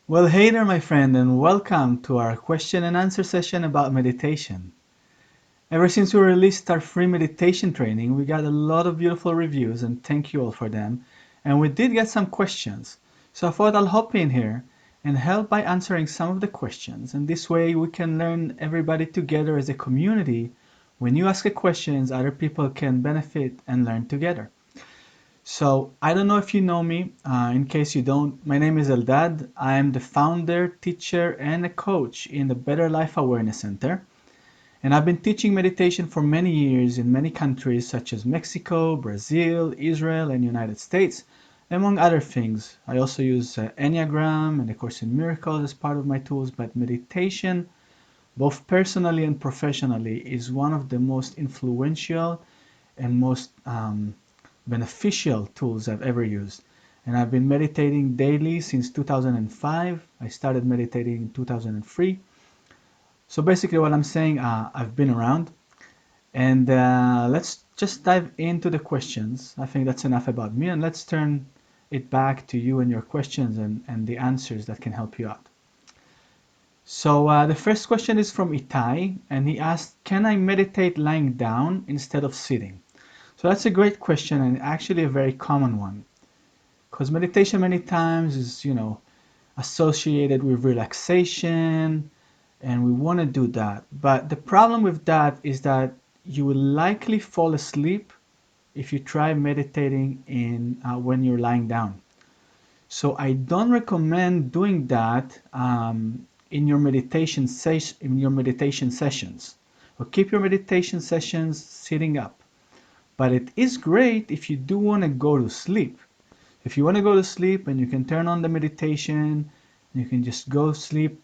Well, hey there, my friend, and welcome to our question and answer session about meditation. Ever since we released our free meditation training, we got a lot of beautiful reviews, and thank you all for them. And we did get some questions. So I thought I'll hop in here and help by answering some of the questions. And this way we can learn everybody together as a community. When you ask a questions, other people can benefit and learn together. So I don't know if you know me. In case you don't, my name is Eldad. I am the founder, teacher, and a coach in the Better Life Awareness Center. And I've been teaching meditation for many years in many countries such as Mexico, Brazil, Israel, and United States, among other things. I also use Enneagram and A Course in Miracles as part of my tools, but meditation, both personally and professionally, is one of the most influential and most beneficial tools I've ever used. And I've been meditating daily since 2005. I started meditating in 2003. So basically, what I'm saying, I've been around. And let's just dive into the questions. I think that's enough about me. And let's turn it back to you and your questions and the answers that can help you out. So the first question is from Itai, and he asked, can I meditate lying down instead of sitting? So that's a great question and actually a very common one. Because meditation many times is, associated with relaxation, and we want to do that. But the problem with that is that you will likely fall asleep if you try meditating in when you're lying down. So I don't recommend doing that in your meditation sessions. Or keep your meditation sessions sitting up. But it is great if you do want to go to sleep. If you want to go to sleep and you can turn on the meditation, you can just go to sleep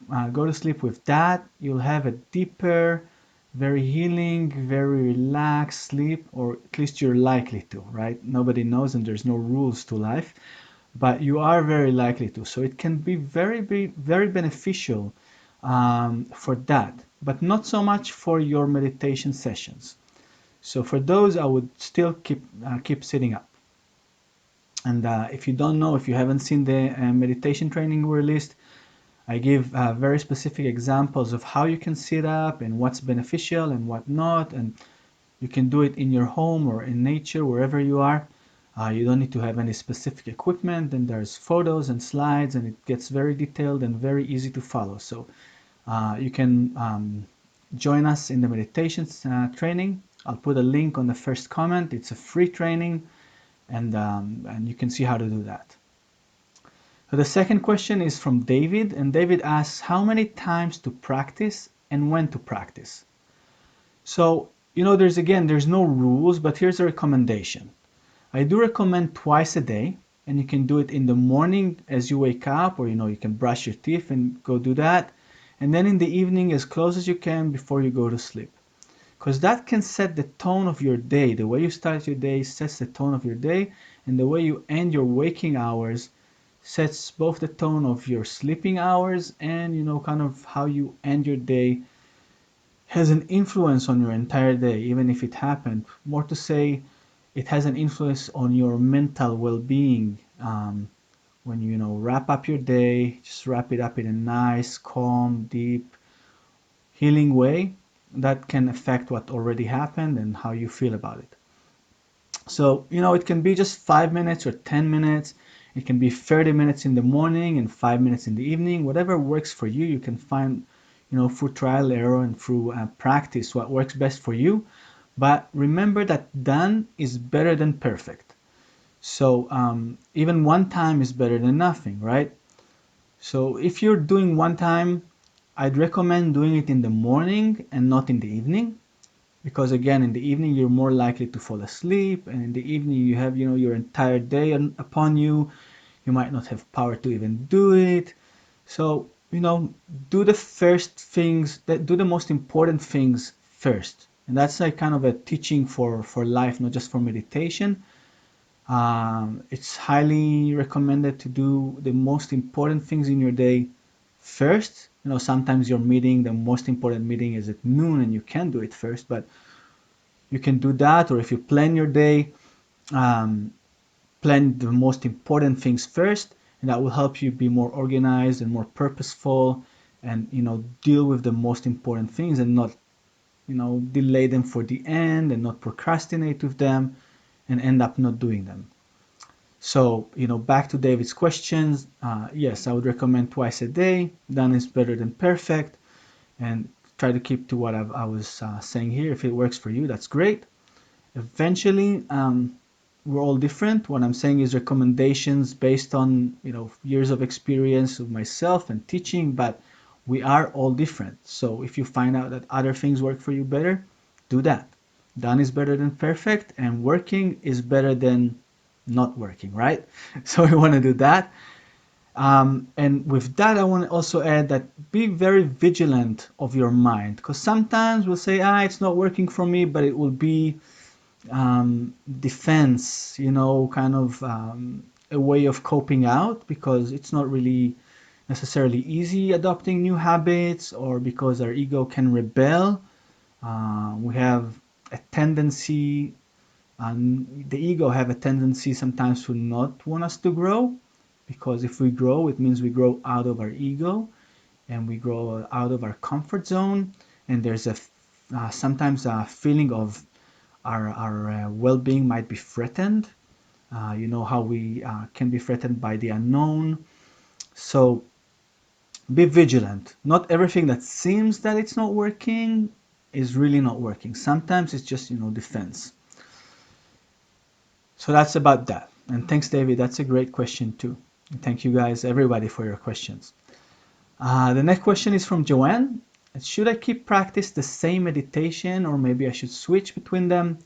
with that. You'll have a deeper, very healing, very relaxed sleep, or at least you're likely to, right? Nobody knows and there's no rules to life, but you are very likely to. So it can be very beneficial for that, but not so much for your meditation sessions. So for those, I would still keep sitting up. And if you don't know, if you haven't seen the meditation training we released, I give very specific examples of how you can sit up and what's beneficial and what not. And you can do it in your home or in nature, wherever you are. You don't need to have any specific equipment. And there's photos and slides, and it gets very detailed and very easy to follow. So you can join us in the meditation training. I'll put a link on the first comment. It's a free training, and you can see how to do that. So the second question is from David, and David asks how many times to practice and when to practice. So, there's no rules, but here's a recommendation. I do recommend twice a day, and you can do it in the morning as you wake up, or you can brush your teeth and go do that, and then in the evening as close as you can before you go to sleep. Because that can set the tone of your day. The way you start your day sets the tone of your day, and the way you end your waking hours sets both the tone of your sleeping hours and kind of how you end your day has an influence on your entire day, even if it happened. More to say, it has an influence on your mental well-being. When you wrap up your day, just wrap it up in a nice, calm, deep, healing way that can affect what already happened and how you feel about it. So, it can be just 5 minutes or 10 minutes. It can be 30 minutes in the morning and 5 minutes in the evening. Whatever works for you, you can find, through trial, error, and through practice what works best for you. But remember that done is better than perfect. So even one time is better than nothing, right? So if you're doing one time, I'd recommend doing it in the morning and not in the evening. Because again, in the evening you're more likely to fall asleep, and in the evening you have your entire day upon you. You might not have power to even do it. So do the first things, that do the most important things first. And that's like kind of a teaching for life, not just for meditation. It's highly recommended to do the most important things in your day first. Sometimes your meeting, the most important meeting is at noon and you can't do it first, but you can do that. Or if you plan your day, um, plan the most important things first, and that will help you be more organized and more purposeful, and deal with the most important things and not delay them for the end and not procrastinate with them and end up not doing them. So, back to David's questions. Yes, I would recommend twice a day. Done is better than perfect. And try to keep to what I was saying here. If it works for you, that's great. Eventually, we're all different. What I'm saying is recommendations based on, years of experience of myself and teaching, but we are all different. So if you find out that other things work for you better, do that. Done is better than perfect, and working is better than not working, right? So we want to do that. And with that, I want to also add that be very vigilant of your mind, because sometimes we'll say, it's not working for me, but it will be defense, kind of a way of coping out, because it's not really necessarily easy adopting new habits, or because our ego can rebel. We have a tendency, the ego have a tendency sometimes to not want us to grow, because if we grow, it means we grow out of our ego and we grow out of our comfort zone, and there's sometimes a feeling of our well-being might be threatened. You know how we can be threatened by the unknown. So be vigilant. Not everything that seems that it's not working is really not working. Sometimes it's just defense. So that's about that. And thanks, David. That's a great question too. And thank you guys, everybody, for your questions. The next question is from Joanne. Should I keep practice the same meditation, or maybe I should switch between them?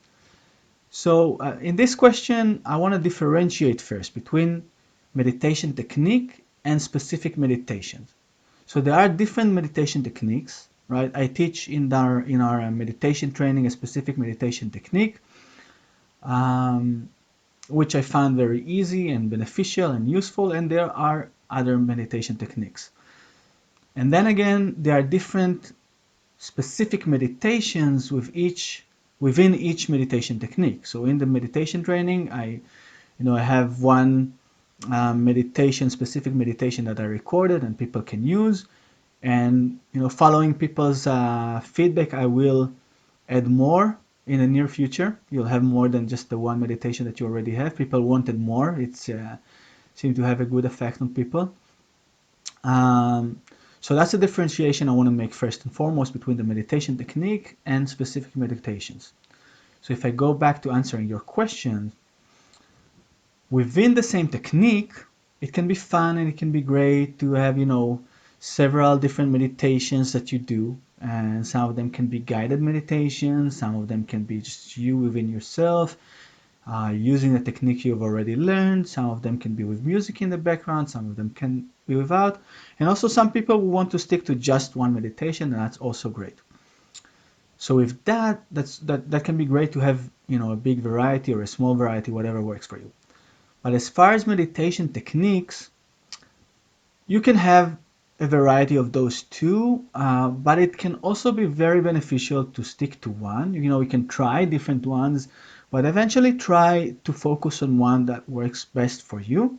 So in this question, I want to differentiate first between meditation technique and specific meditations. So there are different meditation techniques, right? I teach in our meditation training a specific meditation technique, which I found very easy and beneficial and useful, and there are other meditation techniques. And then again, there are different specific meditations within each meditation technique. So in the meditation training, I have one specific meditation that I recorded and people can use. And following people's feedback, I will add more in the near future. You'll have more than just the one meditation that you already have. People wanted more. It seemed to have a good effect on people. So that's a differentiation I want to make first and foremost between the meditation technique and specific meditations. So if I go back to answering your question, within the same technique, it can be fun and it can be great to have, several different meditations that you do. And some of them can be guided meditations, some of them can be just you within yourself, using the technique you've already learned. Some of them can be with music in the background, some of them can be without. And also some people will want to stick to just one meditation, and that's also great. So with that can be great to have a big variety or a small variety, whatever works for you. But as far as meditation techniques, you can have a variety of those too, but it can also be very beneficial to stick to one. We can try different ones, but eventually try to focus on one that works best for you.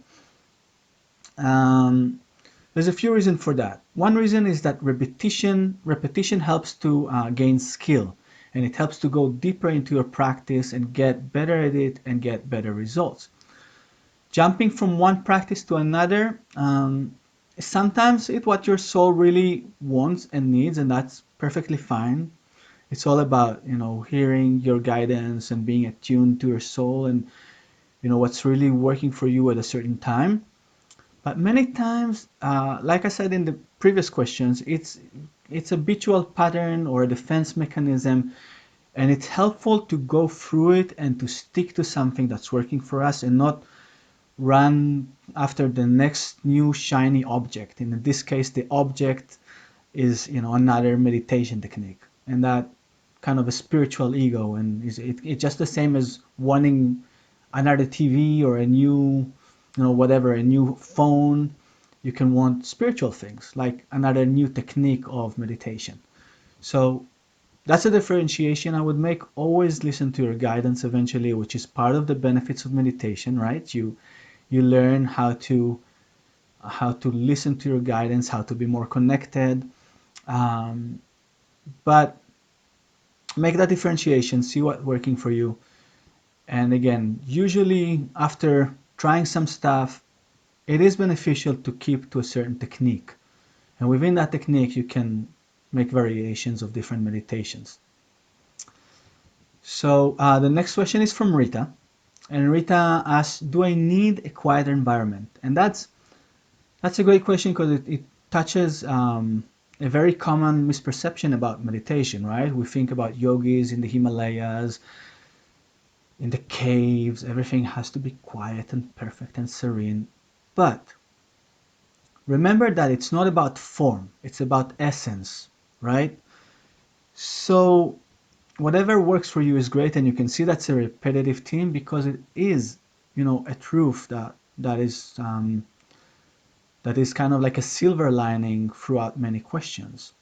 There's a few reasons for that. One reason is that repetition helps to gain skill, and it helps to go deeper into your practice and get better at it and get better results. Jumping from one practice to another, sometimes it's what your soul really wants and needs, and that's perfectly fine. It's all about, hearing your guidance and being attuned to your soul and, what's really working for you at a certain time. But many times, like I said in the previous questions, it's habitual pattern or a defense mechanism, and it's helpful to go through it and to stick to something that's working for us and not run after the next new shiny object. In this case, the object is another meditation technique, and that kind of a spiritual ego, and it's just the same as wanting another TV or a new a new phone. You can want spiritual things like another new technique of meditation. So that's a differentiation I would make. Always listen to your guidance eventually, which is part of the benefits of meditation, right? You learn how to how to listen to your guidance, how to be more connected. But make that differentiation, see what's working for you. And again, usually after trying some stuff, it is beneficial to keep to a certain technique. And within that technique, you can make variations of different meditations. So the next question is from Rita. And Rita asks, do I need a quieter environment? And that's a great question because it touches a very common misperception about meditation, right? We think about yogis in the Himalayas, in the caves, everything has to be quiet and perfect and serene. But remember that it's not about form, it's about essence, right? So whatever works for you is great, and you can see that's a repetitive theme because it is, a truth that is kind of like a silver lining throughout many questions.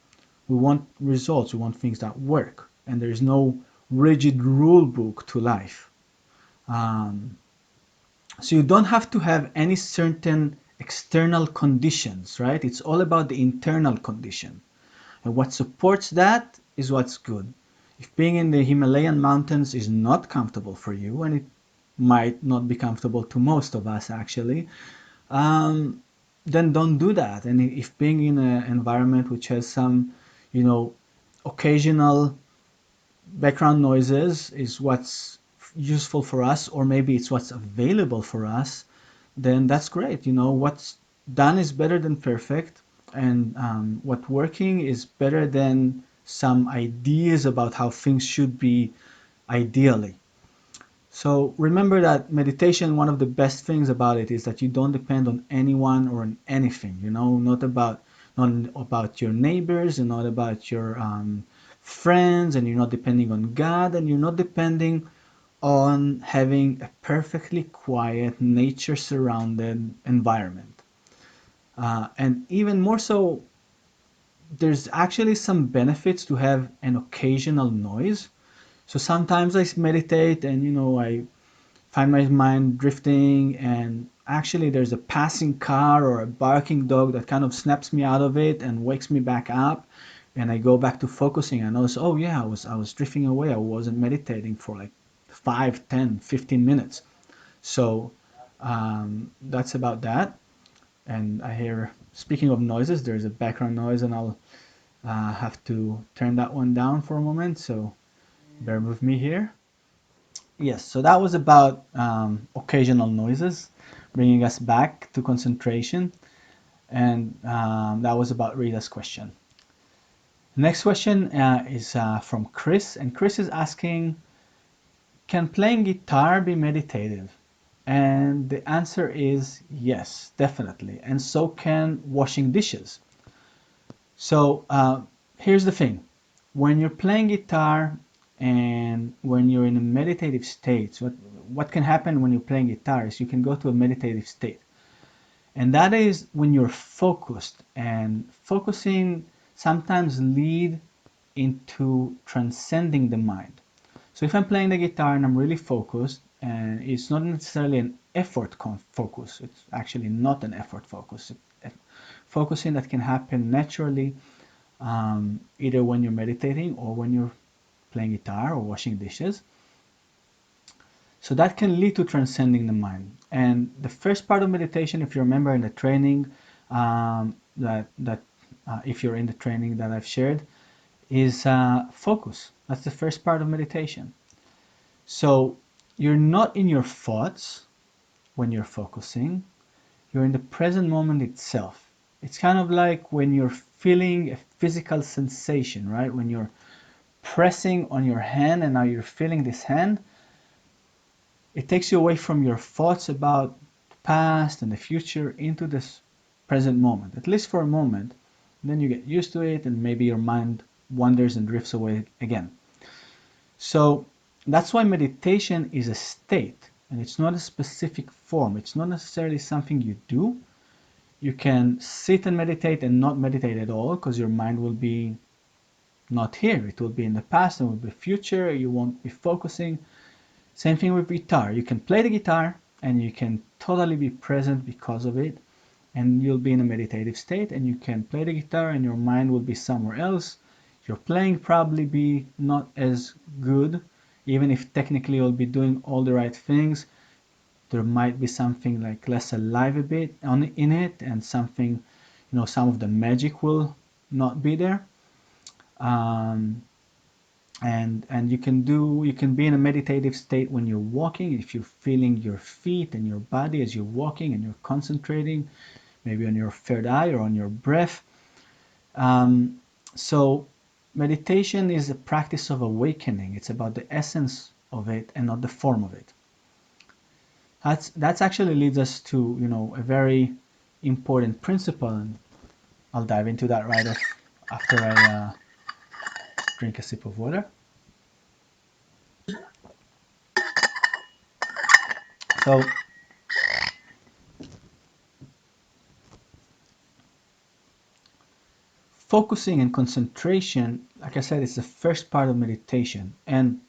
We want results, we want things that work, and there is no rigid rule book to life. So you don't have to have any certain external conditions, right? It's all about the internal condition. And what supports that is what's good. If being in the Himalayan mountains is not comfortable for you, and it might not be comfortable to most of us actually, then don't do that. And if being in an environment which has some, occasional background noises is what's useful for us, or maybe it's what's available for us, then that's great. What's done is better than perfect, and what working is better than some ideas about how things should be ideally. So remember that meditation, one of the best things about it is that you don't depend on anyone or on anything, not about your neighbors and not about your friends, and you're not depending on God, and you're not depending on having a perfectly quiet, nature surrounded environment. And even more so, there's actually some benefits to have an occasional noise. So sometimes I meditate and I find my mind drifting, and actually there's a passing car or a barking dog that kind of snaps me out of it and wakes me back up, and I go back to focusing. I notice, oh yeah, I was drifting away. I wasn't meditating for like 5, 10, 15 minutes. So that's about that. And I hear, speaking of noises, there's a background noise, and I'll have to turn that one down for a moment. So bear with me here. Yes, so that was about occasional noises, bringing us back to concentration. And that was about Rita's question. Next question is from Chris, and Chris is asking, can playing guitar be meditative? And the answer is yes, definitely. And so can washing dishes. So here's the thing. When you're playing guitar and when you're in a meditative state, so what can happen when you're playing guitar is you can go to a meditative state. And that is when you're focused, and focusing sometimes lead into transcending the mind. So if I'm playing the guitar and I'm really focused, and it's not necessarily an effort focus, it's actually not an effort focus. Focusing that can happen naturally, either when you're meditating or when you're playing guitar or washing dishes. So that can lead to transcending the mind. And the first part of meditation, if you remember in the training, if you're in the training that I've shared, is focus. That's the first part of meditation. So you're not in your thoughts when you're focusing, you're in the present moment itself. It's kind of like when you're feeling a physical sensation, right? When you're pressing on your hand and now you're feeling this hand, it takes you away from your thoughts about the past and the future into this present moment, at least for a moment. Then you get used to it, and maybe your mind wanders and drifts away again. So that's why meditation is a state, and it's not a specific form. It's not necessarily something you do. You can sit and meditate and not meditate at all, because your mind will be not here. It will be in the past and will be future. You won't be focusing. Same thing with guitar. You can play the guitar and you can totally be present because of it. and you'll be in a meditative state, and you can play the guitar and your mind will be somewhere else. Your playing probably be not as good, even if technically you'll be doing all the right things. There might be something like less alive a bit in it, and something, some of the magic will not be there. um, and you can be in a meditative state when you're walking, if you're feeling your feet and your body as you're walking and you're concentrating maybe on your third eye or on your breath. So meditation is a practice of awakening. It's about the essence of it and not the form of it. That's actually leads us to a very important principle, and I'll dive into that right off after I drink a sip of water. So focusing and concentration, like I said, is the first part of meditation. And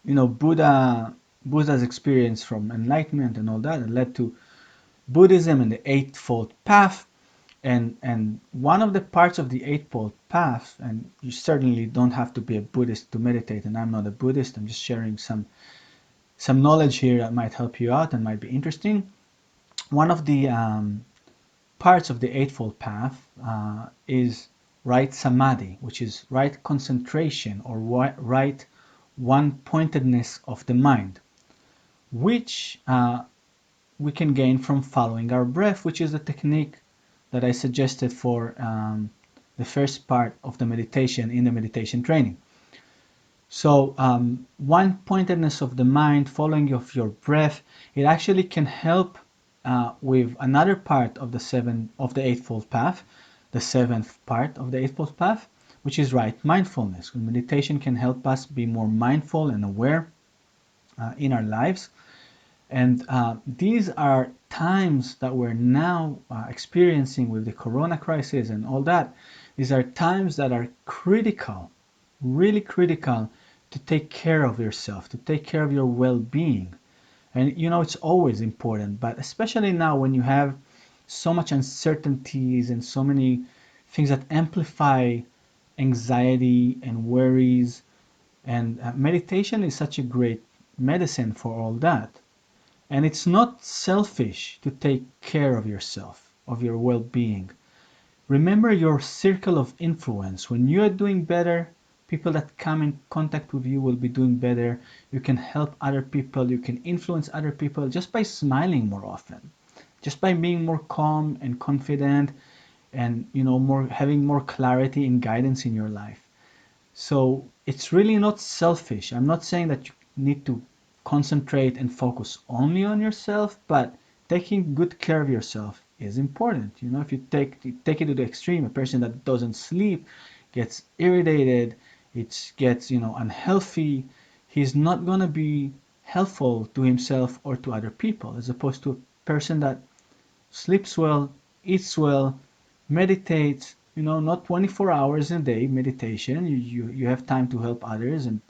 Buddha's experience from enlightenment and all that led to Buddhism and the Eightfold Path. And one of the parts of the Eightfold Path, and you certainly don't have to be a Buddhist to meditate, and I'm not a Buddhist, I'm just sharing some knowledge here that might help you out and might be interesting. One of the parts of the Eightfold Path is right samadhi, which is right concentration or right one-pointedness of the mind, which we can gain from following our breath, which is a technique that I suggested for the first part of the meditation in the meditation training. So one-pointedness of the mind, following of your breath, it actually can help with another part of the Eightfold Path, the seventh part of the Eightfold Path, which is right mindfulness. Meditation can help us be more mindful and aware in our lives. And these are times that we're now experiencing with the corona crisis and all that. These are times that are critical, really critical, to take care of yourself, to take care of your well-being. And it's always important, but especially now when you have so much uncertainties and so many things that amplify anxiety and worries. And meditation is such a great medicine for all that. And it's not selfish to take care of yourself, of your well-being. Remember your circle of influence. When you are doing better, people that come in contact with you will be doing better. You can help other people. You can influence other people just by smiling more often, just by being more calm and confident, and having more clarity and guidance in your life. So it's really not selfish. I'm not saying that you need to concentrate and focus only on yourself, but taking good care of yourself is important. If you take it to the extreme, a person that doesn't sleep gets irritated, it gets unhealthy. He's not gonna be helpful to himself or to other people, as opposed to a person that sleeps well, eats well, meditates. Not 24 hours a day meditation. You have time to help others and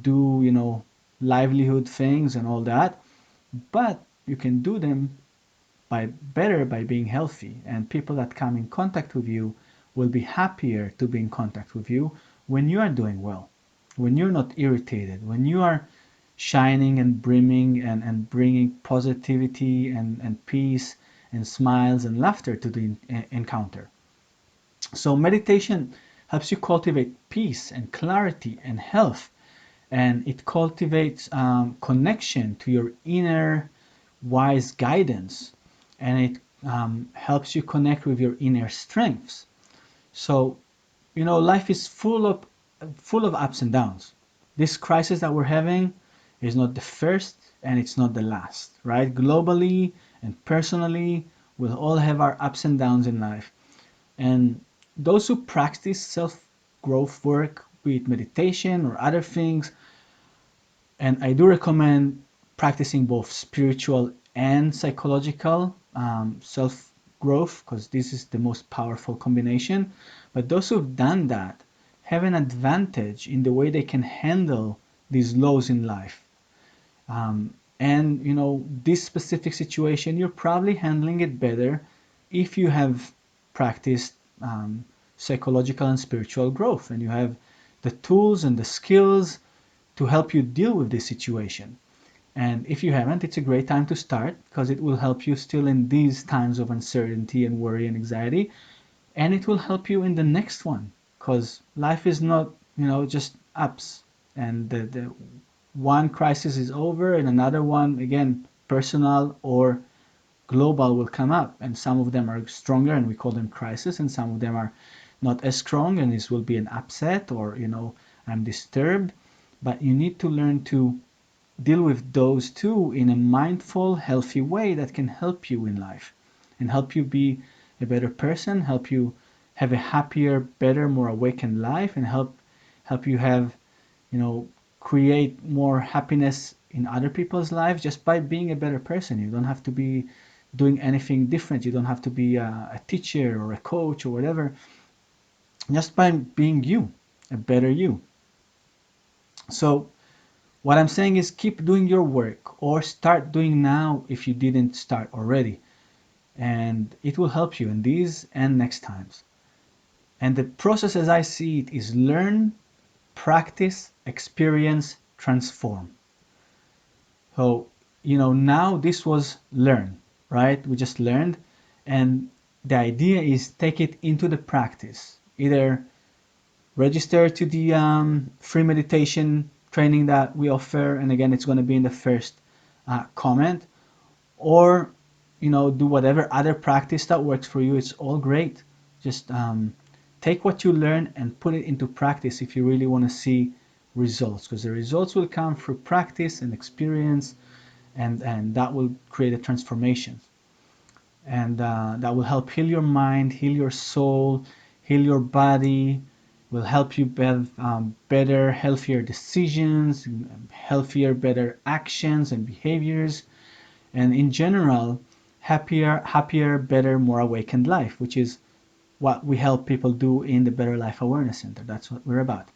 do livelihood things and all that, but you can do them better by being healthy, and people that come in contact with you will be happier to be in contact with you when you are doing well, when you're not irritated, when you are shining and brimming and bringing positivity and peace and smiles and laughter to the encounter. So meditation helps you cultivate peace and clarity and health, and it cultivates connection to your inner wise guidance, and it helps you connect with your inner strengths. So life is full of ups and downs. This crisis that we're having is not the first, and it's not the last, right? Globally and personally, we'll all have our ups and downs in life. And those who practice self-growth work, be it meditation or other things, and I do recommend practicing both spiritual and psychological self-growth, because this is the most powerful combination. But those who've done that have an advantage in the way they can handle these lows in life. And this specific situation, you're probably handling it better if you have practiced psychological and spiritual growth, and you have the tools and the skills to help you deal with this situation. And if you haven't, it's a great time to start, because it will help you still in these times of uncertainty and worry and anxiety, and it will help you in the next one, because life is not just ups, and the one crisis is over and another one, again, personal or global, will come up, and some of them are stronger and we call them crisis, and some of them are not as strong and this will be an upset, or I'm disturbed. But you need to learn to deal with those two in a mindful, healthy way that can help you in life and help you be a better person, help you have a happier, better, more awakened life, and help you have, create more happiness in other people's lives just by being a better person. You don't have to be doing anything different. You don't have to be a teacher or a coach or whatever. Just by being you, a better you. So what I'm saying is keep doing your work, or start doing now if you didn't start already. And it will help you in these and next times. And the process as I see it is learn, practice, experience, transform. So, now this was learn, right? We just learned. And the idea is take it into the practice. Either register to the free meditation training that we offer, and again, it's going to be in the first comment, or do whatever other practice that works for you. It's all great. Just take what you learn and put it into practice if you really want to see results, because the results will come through practice and experience, and that will create a transformation, and that will help heal your mind, heal your soul, heal your body, will help you have better, healthier decisions, healthier, better actions and behaviors, and in general, happier, better, more awakened life, which is what we help people do in the Better Life Awareness Center. That's what we're about.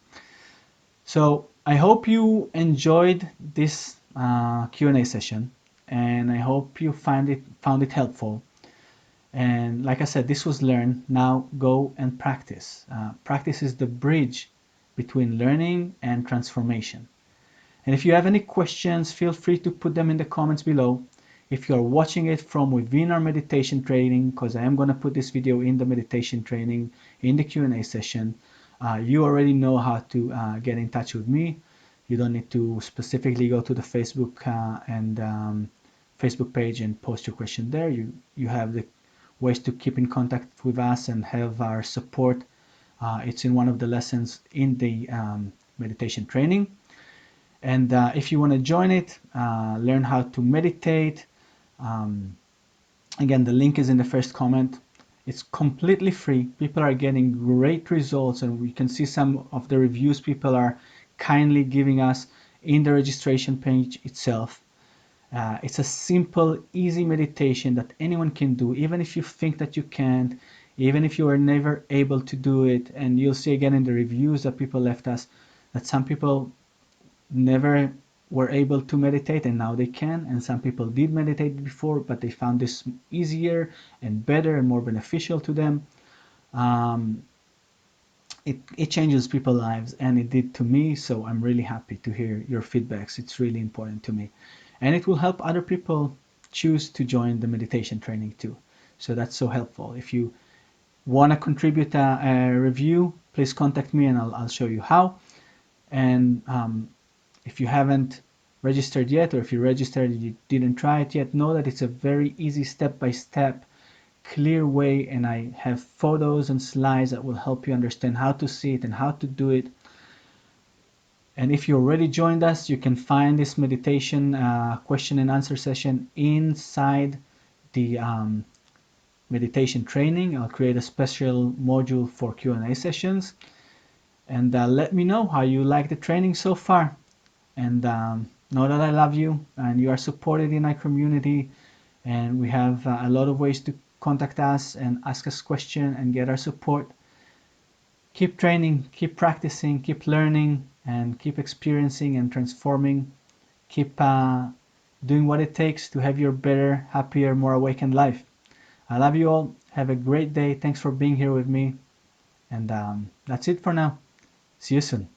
So I hope you enjoyed this Q&A session, and I hope you found it helpful. And like I said, this was learn. Now go and practice. Practice is the bridge between learning and transformation. And if you have any questions, feel free to put them in the comments below. If you're watching it from within our meditation training, because I am going to put this video in the meditation training in the Q&A session, you already know how to get in touch with me. You don't need to specifically go to the Facebook and Facebook page and post your question there. You have the ways to keep in contact with us and have our support. It's in one of the lessons in the meditation training. And if you want to join it, learn how to meditate, again, the link is in the first comment. It's completely free. People are getting great results, and we can see some of the reviews people are kindly giving us in the registration page itself. It's a simple, easy meditation that anyone can do, even if you think that you can't, even if you are never able to do it. And you'll see again in the reviews that people left us that some people never were able to meditate and now they can, and some people did meditate before but they found this easier and better and more beneficial to them. It changes people's lives, and it did to me, so I'm really happy to hear your feedbacks. It's really important to me, and it will help other people choose to join the meditation training too. So that's so helpful. If you want to contribute a review, please contact me and I'll show you how. And if you haven't registered yet, or if you registered and you didn't try it yet, know that it's a very easy step-by-step clear way, and I have photos and slides that will help you understand how to see it and how to do it. And if you already joined us, you can find this meditation question and answer session inside the meditation training. I'll create a special module for Q&A sessions, and let me know how you like the training so far. And know that I love you and you are supported in our community, and we have a lot of ways to contact us and ask us questions and get our support. Keep training, keep practicing, keep learning, and keep experiencing and transforming. Keep doing what it takes to have your better, happier, more awakened life. I love you all. Have a great day. Thanks for being here with me. And that's it for now. See you soon.